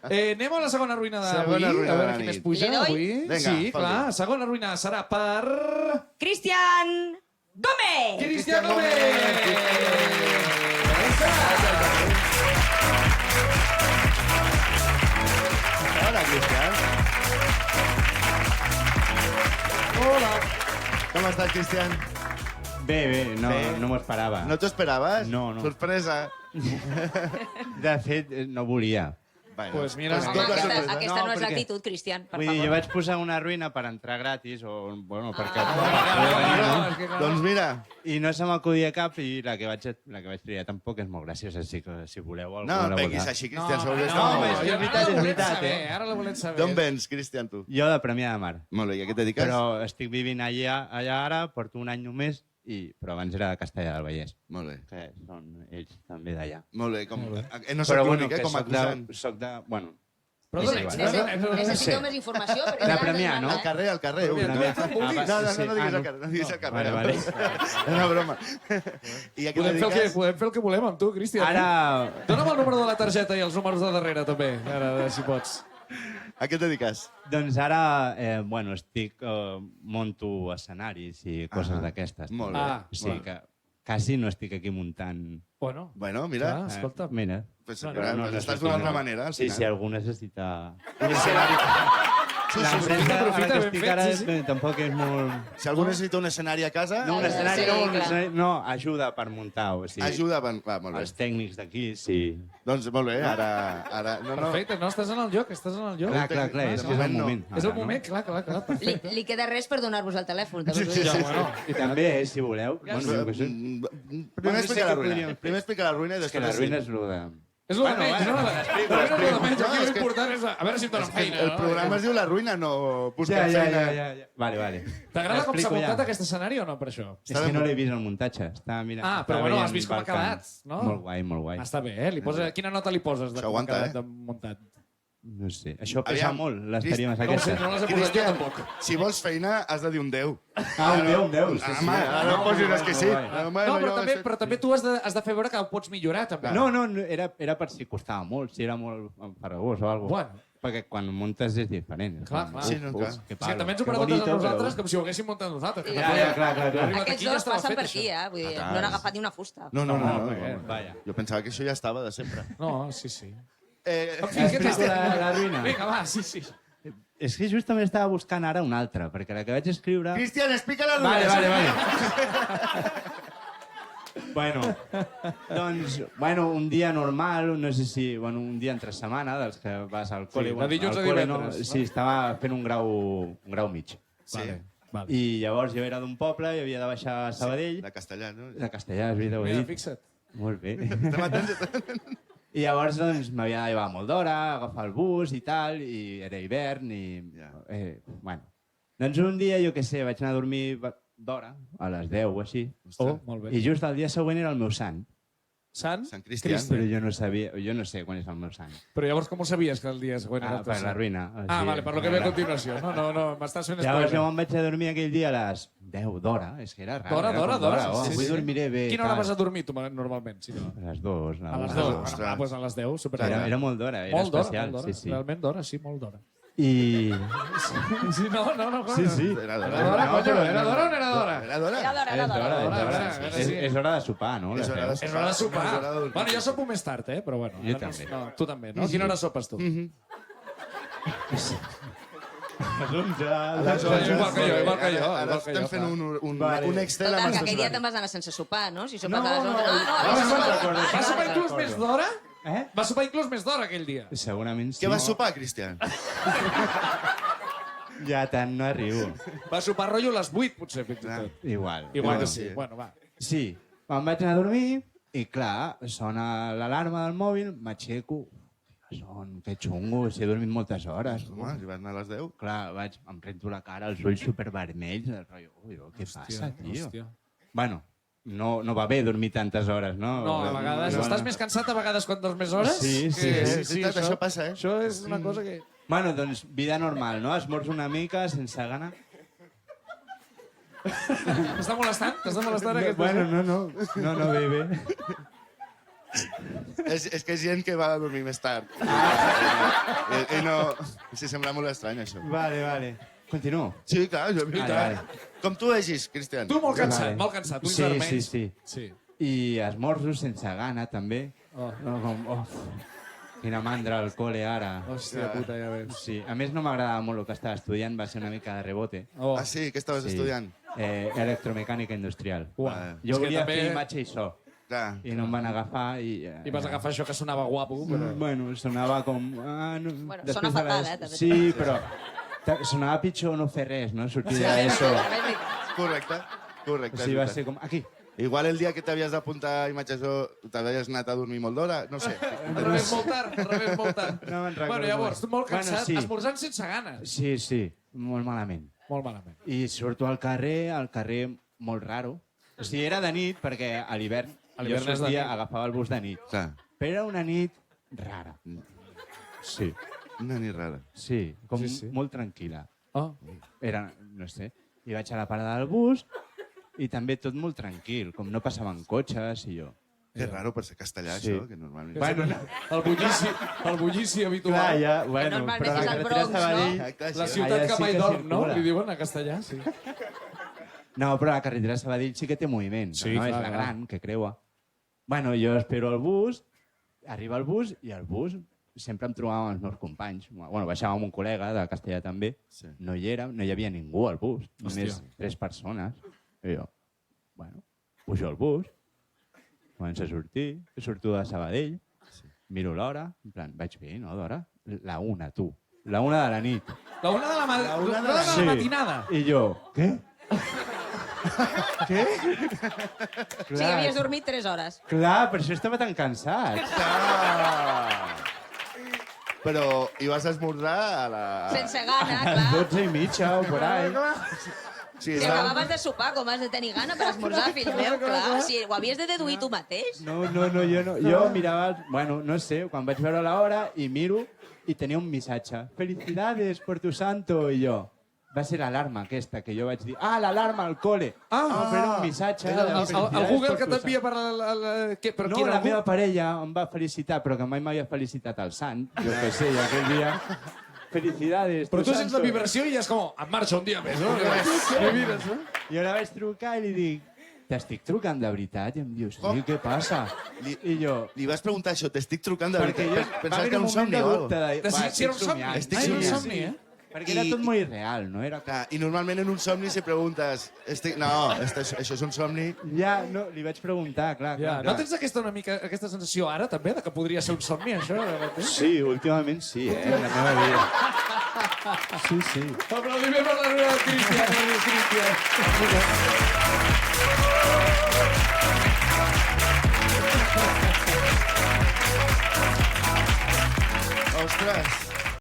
Anem a la segona ruïna d'avui. Segona ruïna A de veure la qui nit. més puja Li doy? avui. Vinga, Sí, fot-li. clar. Segona ruïna serà per... Cristian Gómez! Cristian Gómez! Hola, Cristian. Hola. Com estàs, Cristian? Bé, Bé. no m'ho esperava. No t'ho esperaves? No. Sorpresa. De fet, no volia. Bueno, Pues mira, Home, doble aquesta sorpresa. no és perquè- l'actitud, Cristian, per Vull dir, jo favor. vaig posar una ruïna per entrar gratis, o, bueno, perquè... és que clar. Doncs mira, I no se m'acudia cap, i la que vaig triar tampoc és molt graciosa, així que si voleu... no alguna peguis volta. així, Cristian. sobre no, home, esto. és veritat, és veritat, Ara la volem saber. D'on vens, Cristian, tu? Jo de Premià de Mar. Molt bé, i a què et dediques? Però estic vivint allà ara, porto un any només, però abans era de Castellà del Vallès, Molt bé. que són ells també d'allà. Molt bé, com... No Però soc l'únic, que com a acusant. soc de... Bueno, Però És d'on igual. ets? Necessito més informació. perquè De ja Premià, no? Al carrer, al carrer. Premià, No, tu ets el públic? no diguis al carrer, no diguis al carrer. Vale. És una broma. I a què et dediques? Podem fer el que volem amb tu, Cristian. ara... Dona'm el número de la targeta i els números de darrere, també. Ara, si pots. A què et dediques? Doncs ara, bueno, monto escenaris i coses d'aquestes. Molt bé. Ah, Sí, que quasi no estic aquí muntant... Bueno, Bueno, mira, clar, escolta. Mira. pues, No, estàs d'una altra manera, al Sí, final. si algú necessita... Un escenari. Sí, L'empresa a la aprofita, que ben estic fet, ara sí, sí. tampoc és molt... Si algú necessita un escenari a casa, No, un escenari, Sí, no, un clar. escenari, no, ajuda per muntar, o sigui... ajuda. Va, molt bé. Els tècnics d'aquí, sí. Doncs molt bé, ara... No. Perfecte, no, estàs en el lloc, estàs en el lloc. Clar, és que és el moment. És el ara, no? moment, clar, perfecte. Li queda res per donar-vos el telèfon. Que us ho Ja, dic. bueno. I també, si voleu... Ja Bueno, jo què sé. Primer explica la ruïna. podríem- Primer explica la ruïna i És que després... la ruïna és el de... És el de Bueno, menys, no? bueno, La ruïna és el de menys. No, Aquí és que- l'important és... A veure si em donen feina. El no? programa es diu La ruïna, no buscar feina. ja. Vale. T'agrada com s'ha Explico muntat ja. aquest escenari o no, per això? És que no l'he vist el muntatge. Estava mirant, Ah, però estava bueno, veient has vist com ha Balkan. quedat, no? Molt guai, molt guai. Està bé, eh? Quina nota li poses de Això com ha aguanta, quedat eh? de muntat? No sé, això pesa molt, les tèries No ho sé, aquestes. no les he posat jo tampoc. Si vols feina, has de dir un 10. Ah, un 10. Home, ara no posis els que sí. Home, No, jo sé- però també tu has de fer veure que ho pots millorar, també. No, era per si costava molt, si era molt farragós o alguna cosa. Bueno. Perquè quan muntes és diferent. Clar, clar. Sí, no, clar. que És que també ens ho preguntes a nosaltres com si ho haguéssim muntat nosaltres. que tampoc- Ja, clar. Arribat Aquests aquí ja dos estava passen fet, per aquí, això. Vull dir, clar. no han agafat ni una fusta. No. Vaja. Jo pensava que això ja estava de sempre. No, sí. Eh, En fi, què Explico tal? la ruïna. Vinga, va, sí. És que justament estava buscant ara una altra, perquè la que vaig escriure... Cristian, explica la ruïna. Vale. Bueno, doncs, un dia normal, no sé si... un dia entre setmana, dels que vas al col·le... de dilluns al a col·le, divendres, no? Sí, estava fent un grau mig. Sí, Vale. I llavors jo era d'un poble i havia de baixar a Sabadell. de castellà, no? De castellà, és veritat, ho he Mira, dit. fixa't. Molt bé. Estem atents. I llavors doncs, m'havia de llevar molt d'hora, agafar el bus i tal, i era hivern i... Ja. Doncs un dia, jo què sé, vaig anar a dormir d'hora, a les 10 o així, Oh, molt bé. i just el dia següent era el meu sant. Sant? Sant Cristian. Però jo no sabia, jo no sé quan és el meu sant. Però llavors com ho sabies que el dia següent era el teu Per la sant? ruïna. Ah, vale, per lo que ve a continuació. No, m'estàs fent Llavors jo spoiler. me'n vaig a dormir aquell dia a les 10 d'hora, és que era raro. D'hora, era com d'hora. Oh, Sí, avui sí. dormiré bé. Quina hora tal. vas a dormir tu normalment? Si no? A les 2. A les 2. Ostres. Bueno, doncs a les 10, super Era molt d'hora, era molt d'hora, especial. molt d'hora. Sí. Realment d'hora, sí, molt d'hora. I... Sí, no. Sí. Era Era d'hora. d'hora, No, coño, però era no. d'hora o no era d'hora? Era d'hora? Era d'hora, era d'hora. És hora de sopar, no? És hora de Les És hora de sopar. És hora de- Bueno, jo sopo més tard, però bueno. Jo ara no- també. No, tu també, no? A quina hora sopes tu? A les 11. Igual que jo, igual que jo, Ara igual que estem jo, fent clar. un Excel Total, amb que els aquell dia teus te'n vas anar sense sopar, no? Si sopes No, a les 11... no. Va sopar inclús més d'hora? Eh? Va sopar inclús més d'hora aquell dia. Segurament sí. Què vas sopar, Cristian? Ja tant no arribo. Va sopar rotllo a les 8, potser, fins i tot. Igual. Igual que sí. sí. Bueno, va. Sí, me'n vaig anar a dormir i, clar, sona l'alarma del mòbil, m'aixeco. Que xungo, si he dormit moltes hores. Home, si vas anar a les 10. Clar, em rento la cara, els ulls supervermells, el rotllo, ui, què passa, tio? Hòstia. Bueno, no va bé dormir tantes hores, no? No, a vegades estàs més cansat a vegades quan dors més hores? Sí, sí, Que- és veritat, això passa, eh? Això és una cosa que... Bueno, doncs, vida normal, no? Esmorzo una mica, sense gana. T'està molestant? T'està molestant aquest... No, bé. És que és gent que va a dormir més tard. no... Sí, sembla molt estrany, això. Vale. Continuo. Sí, clar, jo... Vale. Com tu vegis, Cristian. Tu molt cansat, Vale. molt cansat. Ulls Sí, vermells. sí. I esmorzos sense gana, també. Oh. No, com, quina mandra al col·le ara. Hòstia puta, ja ves. Sí, a més no m'agradava molt el que estava estudiant, va ser una mica de rebote. Oh. Ah, sí? Què estaves estudiant? Electromecànica industrial. Uah. Jo És que volia també- fer imatge i so, Clar. i no em van agafar i... I vas agafar això que sonava guapo, però... Bueno, sonava com... No, Bueno, després sona de fatal, les- també. Sí, però sonava pitjor no fer res, no? Sortir d'ESO. Correcte. O sigui, va ser com... Aquí. Igual el dia que t'havies d'apuntar a imatges o t'havies anat a dormir molt d'hora, no sé. Al revés molt tard. No me'n recordo. Bueno, llavors, molt cansat, Bueno, sí. esmorzant sense ganes. Sí, molt malament. Molt malament. I surto al carrer molt raro. O sigui, era de nit, perquè a l'hivern A jo l'hivern és de sortia, nit. agafava el bus de nit. Clar, Però era una nit rara. Sí, una nit rara. sí, com Sí. molt tranquil·la. Oh. Era, no sé, i vaig a la parada del bus i també tot molt tranquil, com no passaven cotxes i jo. Que raro per ser castellà, Sí. això, que normalment... Bueno, El bullici habitual. clar, ja, bueno, normalment però la és al carretera Bronx, Sabadell... no? Exacte, La sí. ciutat Allà que sí mai que dorm, no? circula. Li diuen a castellà, sí. No, però la carretera Sabadell sí que té moviment, Sí, no? clar, És la clar. gran, que creua. Bueno, jo espero el bus, arriba el bus, i el bus sempre em trobava amb els meus companys. Bueno, baixava amb un col·lega de castellà també. Sí. No hi era, no hi havia ningú al bus. Només Hòstia. 3 persones. I jo, bueno, pujo al bus, començo a sortir, surto de Sabadell, miro l'hora, en plan, vaig bé, no, d'hora? La 1, tu. La 1 de la nit. La una de la, La una de la la- Sí. matinada. I jo, què? Què? O sigui, havies dormit 3 hores. Clar, per això estava tan cansat. Ah! Però hi vas esmorzar a la... Sense gana, clar. 12 i mitja o por ahí. Sí, Si és la... acabaves de sopar, com has de tenir gana per esmorzar, fill meu, clar. Si ho havies de deduir tu mateix. No, jo no. Jo mirava, bueno, no sé, quan vaig veure l'hora i miro i tenia un missatge. Felicidades por tu santo. I jo, va ser l'alarma aquesta que jo vaig dir. Ah, l'alarma al col·le. Ah, no, però era un missatge. era de el- felicidades El Google por que tu t'envia santo. per però No, qui era la algú? meva parella em va felicitar, però que mai m'havia felicitat el sant. Jo què sé, i aquell dia... Felicidades, Però tu sents la santo. vibració i és com, en marxa un dia més, no? I mires, no? I ara vaig trucar i li dic, t'estic trucant de veritat? I em diu, sí, què passa? I jo, Li vas preguntar això, t'estic trucant de perquè jo veritat. va Pensaves haver que era un un moment somni de o dubte. alguna De, De si era un somni. somiant. Estic Ai, era un somiant. somni, eh? Perquè era tot molt irreal, no? Era... I normalment en un somni si preguntes... No, això és un somni... Ja, no, li vaig preguntar, clar. Ja, clar. no tens aquesta sensació ara, també, de que podria ser un somni, això? Sí, últimament sí, en la meva vida. Sí, sí. Aplaudiment per la meva Cristian. Ostres!